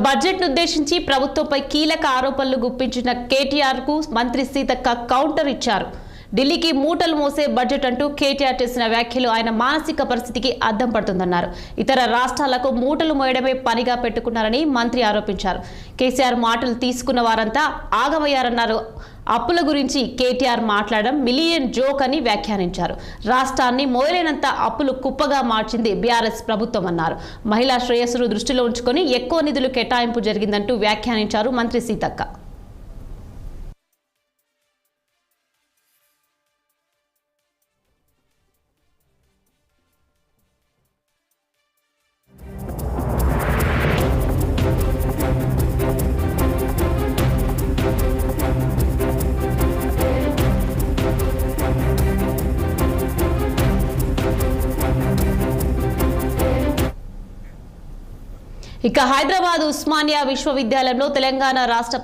Budget ఉద్దేశించి ప్రభుత్వంపై కీలక ఆరోపణలు గుప్పించిన కేటీఆర్ కు మంత్రి సీతక్క కౌంటర్ ఇచ్చారు. ఢిల్లీకి మూటలు మోసే బడ్జెట్ అంటూ కేటీఆర్ చేసిన వ్యాఖ్యలు ఆయన మానసిక పరిస్థితికి అద్దం పడుతుందన్నారు. ఇతర రాష్ట్రాలకు మూటలు మోయడమే పనిగా పెట్టుకున్నారని మంత్రి ఆరోపించారు. కేసీఆర్ మాటలు తీసుకున్న వారంతా ఆగమయ్యారన్నారు. అప్పుల గురించి కేటీఆర్ మాట్లాడడం మిలియన్ జోక్ అని వ్యాఖ్యానించారు. రాష్ట్రాన్ని మోయలేనంత అప్పులు కుప్పగా మార్చింది బీఆర్ఎస్ ప్రభుత్వం అన్నారు. మహిళా శ్రేయస్సును దృష్టిలో ఉంచుకొని ఎక్కువ నిధులు కేటాయింపు జరిగిందంటూ వ్యాఖ్యానించారు మంత్రి సీతక్క. హైదరాబాద్ ఉస్మానియా విశ్వవిద్యాలయంలో తెలంగాణ రాష్ట్ర